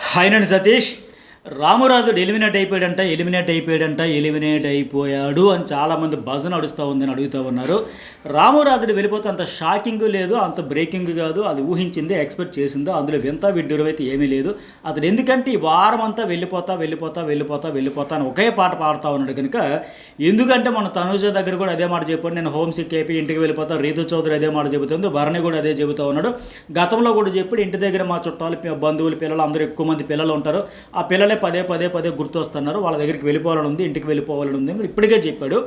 Hi Satish. రామురాజుడు eliminate అయిపోయాడు అని చాలామంది బజ నడుస్తూ ఉందని అడుగుతూ ఉన్నారు. రామురాజుడు వెళ్ళిపోతే అంత షాకింగ్ లేదు, అంత బ్రేకింగ్ కాదు. అది ఊహించింది, ఎక్స్పెక్ట్ చేసిందో, అందులో వింత విడ్డూరం అయితే ఏమీ లేదు. అతడు ఎందుకంటే ఈ వారం అంతా వెళ్ళిపోతా అని ఒకే పాట పాడుతూ ఉన్నాడు కనుక. ఎందుకంటే మన తనుజ దగ్గర కూడా అదే మాట చెప్పాడు, నేను హోమ్ సిక్ అయిపోయి ఇంటికి వెళ్ళిపోతా. రీతు చౌదరి అదే మాట చెబుతుంది, భరణి కూడా అదే చెబుతూ ఉన్నాడు. గతంలో కూడా చెప్పాడు, ఇంటి దగ్గర మా చుట్టాలు, బంధువులు, పిల్లలు అందరూ ఎక్కువ మంది పిల్లలు ఉంటారు, ఆ పిల్లలే పదే గుర్తొస్తున్నారు, వాళ్ళ దగ్గరికి వెళ్ళిపోవాలని ఉంది, ఇంటికి వెళ్ళిపోవాలని ఉంది అని ఇప్పటికే చెప్పాడు.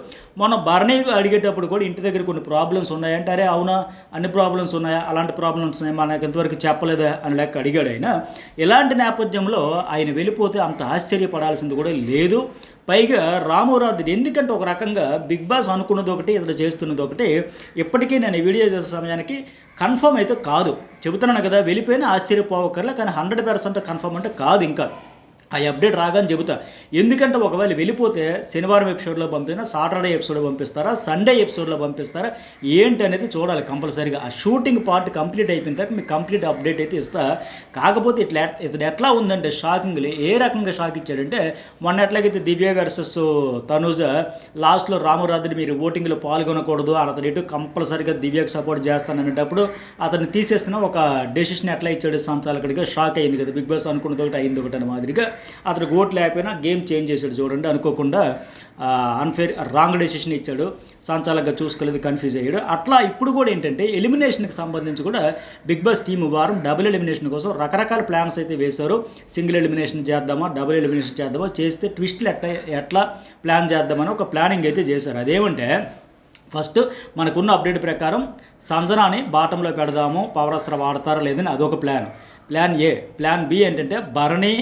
మొన్న భరణి అడిగేటప్పుడు కూడా ఇంటి దగ్గర కొన్ని ప్రాబ్లమ్స్ ఉన్నాయంటే, అరే అవునా, అన్ని ప్రాబ్లమ్స్ ఉన్నాయా, అలాంటి ప్రాబ్లమ్స్ ఉన్నాయి, మనకు ఇంతవరకు చెప్పలేదా అని లెక్క అడిగాడు ఆయన. ఇలాంటి నేపథ్యంలో ఆయన వెళ్ళిపోతే అంత ఆశ్చర్యపడాల్సింది కూడా లేదు. పైగా రామురాజుడు ఎందుకంటే ఒక రకంగా బిగ్ బాస్ అనుకున్నది ఒకటి, ఇతను చేస్తున్నది ఒకటి. ఇప్పటికీ నేను ఈ వీడియో చేసే సమయానికి కన్ఫర్మ్ అయితే కాదు, చెబుతున్నాను కదా, వెళ్ళిపోయినా ఆశ్చర్యపోవక్కర్లే, కానీ 100% కన్ఫర్మ్ అంటే కాదు. ఇంకా ఆ అప్డేట్ రాగానే చెబుతా. ఎందుకంటే ఒకవేళ వెళ్ళిపోతే శనివారం ఎపిసోడ్లో పంపినా, సాటర్డే ఎపిసోడ్లో పంపిస్తారా, సండే ఎపిసోడ్లో పంపిస్తారా ఏంటి అనేది చూడాలి కంపల్సరీగా. ఆ షూటింగ్ పార్ట్ కంప్లీట్ అయిపోయిన తర్వాత మీకు కంప్లీట్ అప్డేట్ అయితే ఇస్తా. కాకపోతే ఇతను ఎట్లా ఉందంటే షాకింగ్లీ, ఏ రకంగా షాక్ ఇచ్చాడంటే, మొన్న ఎట్లాగైతే దివ్య వర్సెస్ తనూజ లాస్ట్లో రామురాజుని మీరు ఓటింగ్లో పాల్గొనకూడదు, అతను ఇటు కంపల్సరీగా దివ్యకు సపోర్ట్ చేస్తాననేటప్పుడు అతన్ని తీసేస్తున్న ఒక డెసిషన్ ఎట్లా ఇచ్చాడు సంచాలకుడిగా. షాక్ అయింది కదా, బిగ్ బాస్ అనుకున్నది ఒకటి అయింది ఒకటి అని మాదిరిగా. అతను ఓట్లు లేకపోయినా గేమ్ చేంజ్ చేశాడు చూడండి, అనుకోకుండా అన్ఫేర్ రాంగ్ డెసిషన్ ఇచ్చాడు, సంచాలకంగా చూసుకోలేదు, కన్ఫ్యూజ్ అయ్యాడు. అట్లా ఇప్పుడు కూడా ఏంటంటే ఎలిమినేషన్కి సంబంధించి కూడా బిగ్ బాస్ టీం వారం డబుల్ ఎలిమినేషన్ కోసం రకరకాల ప్లాన్స్ అయితే వేశారు. సింగిల్ ఎలిమినేషన్ చేద్దామా, డబుల్ ఎలిమినేషన్ చేద్దామా, చేస్తే ట్విస్ట్లు ఎట్లా ప్లాన్ చేద్దామని ఒక ప్లానింగ్ అయితే చేశారు. అదేమంటే, ఫస్ట్ మనకున్న అప్డేట్ ప్రకారం సంజనాని బాటంలో పెడదాము, పవరాస్త్ర వాడతారా లేదని అదొక ప్లాన్ ఏ. ప్లాన్ బి ఏంటంటే భరణి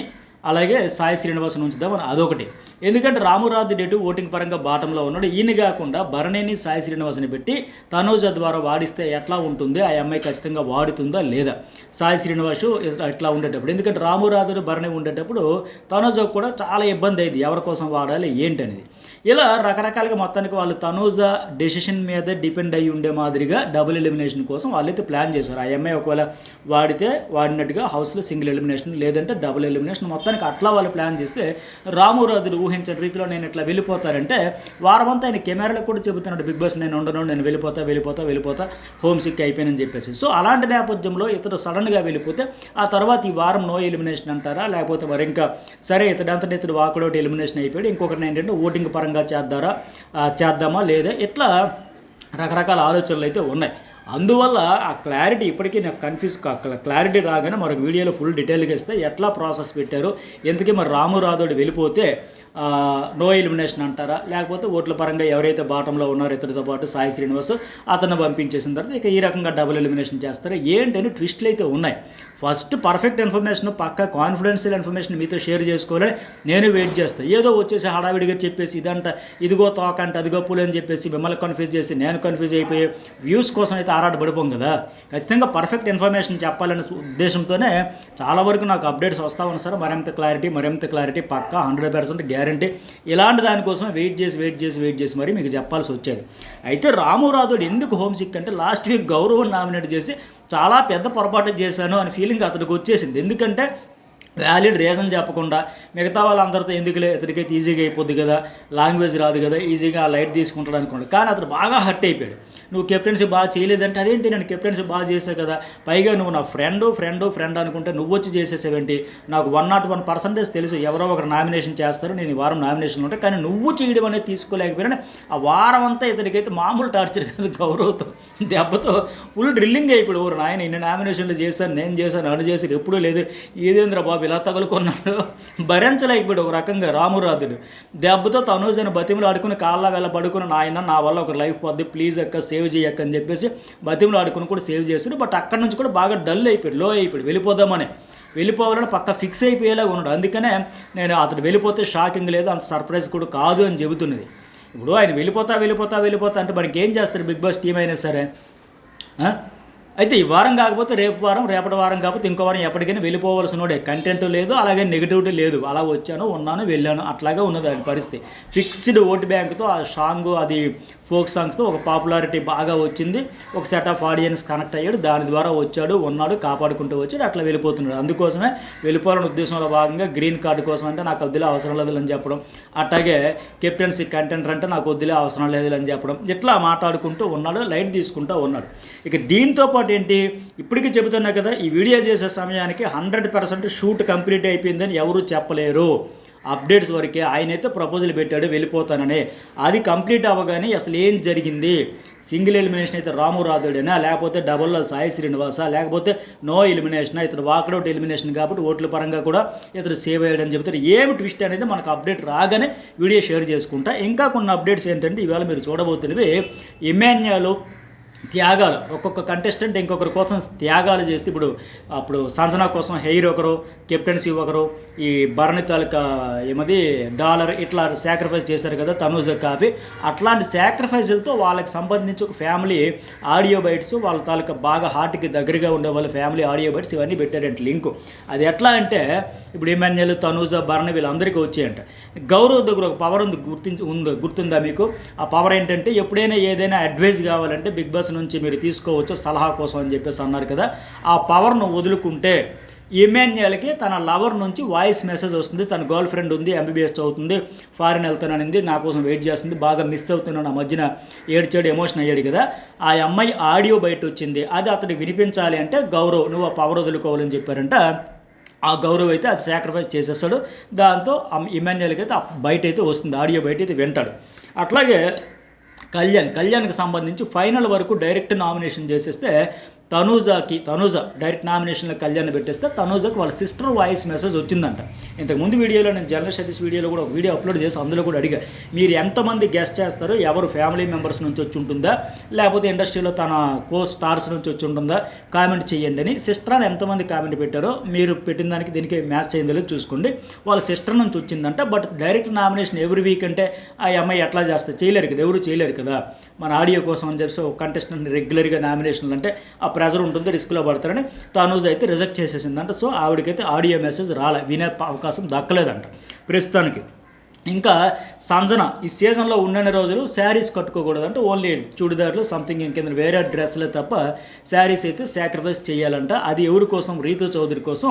అలాగే సాయి శ్రీనివాస్ ఉంచుదామని అదొకటి. ఎందుకంటే రామురాజు డేటు ఓటింగ్ పరంగా బాటంలో ఉన్నాడు. ఈయన కాకుండా భరణిని సాయి శ్రీనివాస్ని పెట్టి తనూజ ద్వారా వాడిస్తే ఎట్లా ఉంటుంది, ఆ అమ్మాయి ఖచ్చితంగా వాడుతుందా లేదా, సాయి శ్రీనివాసు ఇట్లా ఉండేటప్పుడు. ఎందుకంటే రామురాజు భరణి ఉండేటప్పుడు తనూజకు కూడా చాలా ఇబ్బంది అయింది, ఎవరి కోసం వాడాలి ఏంటనేది. ఇలా రకరకాలుగా మొత్తానికి వాళ్ళు తనూజ డెసిషన్ మీద డిపెండ్ అయ్యి ఉండే మాదిరిగా డబుల్ ఎలిమినేషన్ కోసం వాళ్ళైతే ప్లాన్ చేశారు. ఆ అమ్మాయి ఒకవేళ వాడితే వాడినట్టుగా హౌస్లో సింగిల్ ఎలిమినేషన్, లేదంటే డబుల్ ఎలిమినేషన్. మొత్తానికి అట్లా వాళ్ళు ప్లాన్ చేస్తే రామురాజుడు ఊహించిన రీతిలో నేను ఇట్లా వెళ్ళిపోతారంటే, వారమంతా ఆయన కెమెరాలకు కూడా చెబుతున్నాడు, బిగ్ బాస్ నేను ఉండను, నేను వెళ్ళిపోతా హోమ్ సిక్ అయిపోయానని చెప్పేసి. సో అలాంటి నేపథ్యంలో ఇతడు సడన్గా వెళ్ళిపోతే ఆ తర్వాత ఈ వారం నో ఎలిమినేషన్ అంటారా, లేకపోతే మరి ఇంకా సరే ఇతడంతటి ఇతడు వాకడౌట్ ఎలిమినేషన్ అయిపోయాడు, ఇంకొకటి ఏంటంటే ఓటింగ్ పరంగా చేద్దామా లేదా, ఇట్లా రకరకాల ఆలోచనలు అయితే ఉన్నాయి. అందువల్ల ఆ క్లారిటీ ఇప్పటికీ నాకు క్లారిటీ రాగానే మరొక వీడియోలో ఫుల్ డీటెయిల్గా ఇస్తే ఎట్లా ప్రాసెస్ పెట్టారు, ఎందుకే మరి రామురాజుడు వెళ్ళిపోతే నో ఎలిమినేషన్ అంటారా, లేకపోతే ఓట్ల పరంగా ఎవరైతే బాటంలో ఉన్నారో ఇతడితో పాటు సాయి శ్రీనివాస్ అతన్ని పంపించేసిన తర్వాత ఇక ఈ రకంగా డబుల్ ఎలిమినేషన్ చేస్తారా ఏంటని ట్విస్ట్లు అయితే ఉన్నాయి. ఫస్ట్ పర్ఫెక్ట్ ఇన్ఫర్మేషన్, పక్కా కాన్ఫిడెన్షియల్ ఇన్ఫర్మేషన్ మీతో షేర్ చేసుకోవాలని నేను వెయిట్ చేస్తాను. ఏదో వచ్చేసి హడావిడిగా చెప్పేసి ఇదంట ఇదిగో తోక అంటే అదిగో పూలు అని చెప్పేసి మిమ్మల్ని కన్ఫ్యూజ్ చేసి నేను కన్ఫ్యూజ్ అయిపోయి వ్యూస్ కోసం అయితే ఆరాటపడిపోం కదా. ఖచ్చితంగా పర్ఫెక్ట్ ఇన్ఫర్మేషన్ చెప్పాలనే ఉద్దేశంతోనే చాలా వరకు నాకు అప్డేట్స్ వస్తూ ఉన్నాయి సార్. మరింత క్లారిటీ పక్కా 100% గ్యారంటీ. ఇలాంటి దానికోసం వెయిట్ చేసి మరి మీకు చెప్పాల్సి వచ్చేది. అయితే రామురాజుడు ఎందుకు హోమ్ సిక్ అంటే, లాస్ట్ వీక్ గౌరవం నామినేట్ చేసి చాలా పెద్ద పొరపాటు చేశాను అని ఫీలింగ్ అతనికి వచ్చేసింది. ఎందుకంటే వ్యాలిడ్ రీజన్ చెప్పకుండా మిగతా వాళ్ళందరితో ఎందుకులే, ఇతనికైతే ఈజీగా అయిపోద్ది కదా, లాంగ్వేజ్ రాదు కదా, ఈజీగా లైట్ తీసుకుంటాడు అనుకోండి. కానీ అతను బాగా హర్ట్ అయిపోయాడు. నువ్వు కెప్టెన్సీ బాగా చేయలేదంటే, అదేంటి నేను కెప్టెన్సీ బాగా చేసావు కదా, పైగా నువ్వు నా ఫ్రెండ్ అనుకుంటే నువ్వు వచ్చి చేసేసేవేంటి, నాకు 101% తెలుసు ఎవరో ఒకరు నామినేషన్ చేస్తారు, నేను ఈ వారం నామినేషన్లు ఉంటాయి, కానీ నువ్వు చేయడం అనేది తీసుకోలేకపోయినా ఆ వారం అంతా ఇతనికైతే మామూలు టార్చర్ కాదు, గౌరవంతో దెబ్బతో ఫుల్ డ్రిల్లింగ్ అయిపోయాడు. ఊరు నాయన ఇన్ని నామినేషన్లు చేశాను, నేను చేశాను, అను చేసి ఎప్పుడూ లేదు, ఏదేంద్ర బాబు ఇలా తగులుకున్నాడు, భరించలేకపోయాడు ఒక రకంగా రామురాజుడు. దెబ్బతో తనూజను బతిమలు ఆడుకుని కాళ్ళ వెళ్ళ పడుకుని, నాయన నా వల్ల ఒక లైఫ్ పోద్ది, ప్లీజ్ అక్క సేవ్ చేయక్క అని చెప్పేసి బతిమలు ఆడుకుని కూడా సేవ్ చేశాడు. బట్ అక్కడి నుంచి కూడా బాగా డల్ అయిపోయాడు, లో అయిపోయాడు, వెళ్ళిపోవాలని పక్క ఫిక్స్ అయిపోయేలాగా ఉన్నాడు. అందుకనే నేను అతడు వెళ్ళిపోతే షాకింగ్ లేదు, అంత సర్ప్రైజ్ కూడా కాదు అని చెబుతున్నది. ఇప్పుడు ఆయన వెళ్ళిపోతా అంటే మనకి ఏం చేస్తారు బిగ్ బాస్ టీం అయినా సరే, అయితే ఈ వారం కాకపోతే రేపు వారం, రేపటి వారం కాకపోతే ఇంకో వారం ఎప్పటికైనా వెళ్ళిపోవలసినోడే. కంటెంట్ లేదు, అలాగే నెగిటివిటీ లేదు. అలా వచ్చాను, ఉన్నాను, వెళ్ళాను, అట్లాగే ఉన్నది అది పరిస్థితి. ఫిక్స్డ్ ఓట్ బ్యాంక్తో ఆ సాంగ్, అది ఫోక్ సాంగ్స్తో ఒక పాపులారిటీ బాగా వచ్చింది. ఒక సెట్ ఆఫ్ ఆడియన్స్ కనెక్ట్ అయ్యాడు, దాని ద్వారా వచ్చాడు, ఉన్నాడు, కాపాడుకుంటూ వచ్చాడు, అట్లా వెళ్ళిపోతున్నాడు. అందుకోసమే వెళ్ళిపోవాలని ఉద్దేశంలో భాగంగా గ్రీన్ కార్డు కోసం అంటే నాకు వద్దులే అవసరం లేదు అని చెప్పడం, అట్లాగే కెప్టెన్సీ కంటెంటర్ అంటే నాకు వద్దులే అవసరం లేదు అని చెప్పడం, ఇట్లా మాట్లాడుకుంటూ ఉన్నాడు, లైట్ తీసుకుంటూ ఉన్నాడు. ఇక దీంతో పాటు ఏంటి, ఇప్పటికీ చెబుతున్నా కదా, ఈ వీడియో చేసే సమయానికి 100% షూట్ కంప్లీట్ అయిపోయిందని ఎవరు చెప్పలేరు. అప్డేట్స్ వరకే. ఆయనైతే ప్రపోజల్ పెట్టాడు వెళ్ళిపోతానని. అది కంప్లీట్ అవ్వగానే అసలు ఏం జరిగింది, సింగిల్ ఎలిమినేషన్ అయితే రాము రాథోడేనా, లేకపోతే డబుల్లో సాయి శ్రీనివాస, లేకపోతే నో ఎలిమినేషన్, ఇతను వాకడౌట్ ఎలిమినేషన్ కాబట్టి ఓట్ల పరంగా కూడా ఇతను సేవ్ అయ్యాడని చెబుతారు. ఏమి ట్విస్ట్ అనేది మనకు అప్డేట్ రాగానే వీడియో షేర్ చేసుకుంటా. ఇంకా కొన్ని అప్డేట్స్ ఏంటంటే ఇవాళ మీరు చూడబోతున్నవి ఇమాన్యుయల్ త్యాగాలు. ఒక్కొక్క కంటెస్టెంట్ ఇంకొకరి కోసం త్యాగాలు చేస్తే, అప్పుడు సంజన కోసం హెయిర్ ఒకరు, కెప్టెన్సీ ఒకరు, ఈ భరణి తాలూకా ఏమది డాలర్, ఇట్లా సాక్రిఫైస్ చేశారు కదా తనూజ కాఫీ. అట్లాంటి సాక్రిఫైజులతో వాళ్ళకి సంబంధించి ఒక ఫ్యామిలీ ఆడియో బైట్స్, వాళ్ళ తాలూకా బాగా హార్ట్కి దగ్గరగా ఉండే వాళ్ళ ఫ్యామిలీ ఆడియో బైట్స్ ఇవన్నీ పెట్టారంట లింకు. అది ఎట్లా అంటే ఇప్పుడు ఇమాన్యుయల్, తనూజ, భరణి వీళ్ళందరికీ వచ్చాయంట. గౌరవ్ దగ్గర ఒక పవర్ గుర్తుందా మీకు? ఆ పవర్ ఏంటంటే ఎప్పుడైనా ఏదైనా అడ్వైజ్ కావాలంటే బిగ్ బాస్ నుంచి మీరు తీసుకోవచ్చు సలహా కోసం అని చెప్పేసి అన్నారు కదా. ఆ పవర్ను వదులుకుంటే ఇమాన్యుయల్కి తన లవర్ నుంచి వాయిస్ మెసేజ్ వస్తుంది. తన గర్ల్ ఫ్రెండ్ ఉంది, ఎంబీబీఎస్ చదువుతుంది, ఫారిన్ వెళ్తాననింది, నా కోసం వెయిట్ చేస్తుంది, బాగా మిస్ అవుతున్నాను, ఆ మధ్యన ఏడ్చాడు, ఎమోషన్ అయ్యాడు కదా. ఆ అమ్మాయి ఆడియో బయట వచ్చింది. అది అతనికి వినిపించాలి అంటే గౌరవ్ నువ్వు ఆ పవర్ వదులుకోవాలని చెప్పారంట. ఆ గౌరవ్ అయితే అది సాక్రిఫైస్ చేసేస్తాడు. దాంతో ఇమాన్యుయల్కి అయితే బయట అయితే వస్తుంది, ఆడియో బయట అయితే వింటాడు. అట్లాగే కళ్యాణ్కి సంబంధించి ఫైనల్ వరకు డైరెక్ట్ నామినేషన్ చేసేస్తే తనూజ డైరెక్ట్ నామినేషన్లో కళ్యాణ్ పెట్టేస్తే తనూజకి వాళ్ళ సిస్టర్ వాయిస్ మెసేజ్ వచ్చిందంట. ఇంతకుముందు వీడియోలో నేను జర్నలిస్ట్ సతీష్ వీడియోలో కూడా ఒక వీడియో అప్లోడ్ చేసి అందులో కూడా అడిగా, మీరు ఎంతమంది గెస్ట్ చేస్తారో, ఎవరు ఫ్యామిలీ మెంబర్స్ నుంచి వచ్చి ఉంటుందా, లేకపోతే ఇండస్ట్రీలో తన కో స్టార్స్ నుంచి వచ్చి ఉంటుందా, కామెంట్ చేయండి అని. సిస్టర్ అని ఎంతమంది కామెంట్ పెట్టారో మీరు పెట్టిన దానికి దీనికి మ్యాచ్ చేయిందో చూసుకోండి. వాళ్ళ సిస్టర్ నుంచి వచ్చిందంట. But direct nomination every week అంటే ఆ అమ్మాయి ఎట్లా చేస్తే చేయలేరు కదా, ఎవరు చేయలేరు కదా. మన ఆడియో కోసం అని చెప్పి ఒక కంటెస్టెంట్ రెగ్యులర్గా నామినేషన్లు అంటే ఆ ప్రెజర్ ఉంటుంది, రిస్క్లో పడతారని తనూజ్ అయితే రిజెక్ట్ చేసేసిందంట. సో ఆవిడకైతే ఆడియో మెసేజ్ వినే అవకాశం దక్కలేదంట ప్రస్తుతానికి. ఇంకా సంజన ఈ సీజన్లో ఉన్న రోజులు శారీస్ కట్టుకోకూడదు అంటే ఓన్లీ చూడిదార్లు సంథింగ్ ఇంకేంద్ర వేరే డ్రెస్లే తప్ప శారీస్ అయితే సాక్రిఫైస్ చేయాలంట. అది ఎవరి కోసం, రీతు చౌదరి కోసం.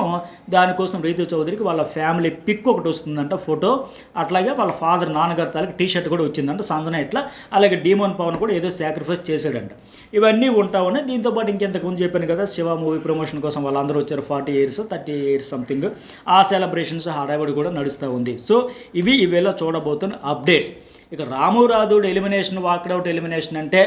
దానికోసం రీతు చౌదరికి వాళ్ళ ఫ్యామిలీ పిక్ ఒకటి వస్తుందంట, ఫోటో. అట్లాగే వాళ్ళ ఫాదర్ నాన్నగారి తాలూకు టీషర్ట్ కూడా వచ్చిందంట సంజన ఇట్లా. అలాగే డీమోన్ పవన్ కూడా ఏదో సాక్రిఫైస్ చేశాడంట. ఇవన్నీ ఉంటామని దీంతోపాటు ఇంకెంతకుముందు చెప్పాను కదా, శివ మూవీ ప్రమోషన్ కోసం వాళ్ళందరూ వచ్చారు, 40 years 30 years సంథింగ్. ఆ సెలబ్రేషన్స్ హడావిడి కూడా నడుస్తూ ఉంది. సో ఇవి చూడబోతున్న అప్డేట్స్. ఇక రాము రాథోడ్ ఎలిమినేషన్, వాకడౌట్ ఎలిమినేషన్ అంటే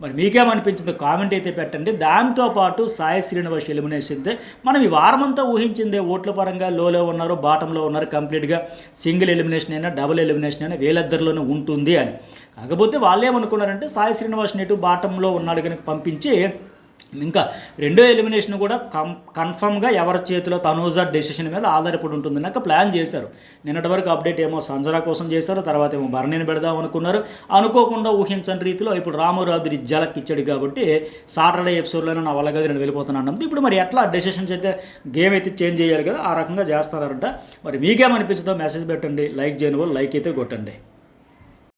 మరి మీకేమనిపించిందో కామెంట్ అయితే పెట్టండి. దాంతోపాటు సాయి శ్రీనివాస్ ఎలిమినేషన్ మనం ఈ వారమంతా ఊహించిందే, ఓట్ల పరంగా లోలో ఉన్నారు, బాటంలో ఉన్నారు, కంప్లీట్గా సింగిల్ ఎలిమినేషన్ అయినా డబుల్ ఎలిమినేషన్ అయినా వీళ్ళిద్దరిలోనే ఉంటుంది అని. కాకపోతే వాళ్ళు ఏమనుకున్నారంటే సాయి శ్రీనివాస్ నెటు బాటంలో ఉన్నాడు కనుక పంపించి ఇంకా రెండో ఎలిమినేషన్ కూడా కన్ఫర్మ్గా ఎవరి చేతిలో తనూజ డెసిషన్ మీద ఆధారపడి ఉంటుందన్నాక ప్లాన్ చేశారు. నిన్నటి వరకు అప్డేట్ ఏమో సంజన కోసం చేశారు, తర్వాత ఏమో భరణిని పెడదాం అనుకున్నారు. అనుకోకుండా ఊహించని రీతిలో ఇప్పుడు రాము రాథోడ్ జలక్ ఇచ్చాడు కాబట్టి సాటర్డే ఎపిసోడ్లోనే నా వల్ల గది నేను వెళ్ళిపోతున్నాను. ఇప్పుడు మరి ఎట్లా డెసిషన్స్ అయితే గేమ్ అయితే చేంజ్ చేయాలి కదా, ఆ రకంగా చేస్తారంట. మరి మీకేమనిపించిందో మెసేజ్ పెట్టండి, లైక్ చేయని వాళ్ళు లైక్ అయితే కొట్టండి.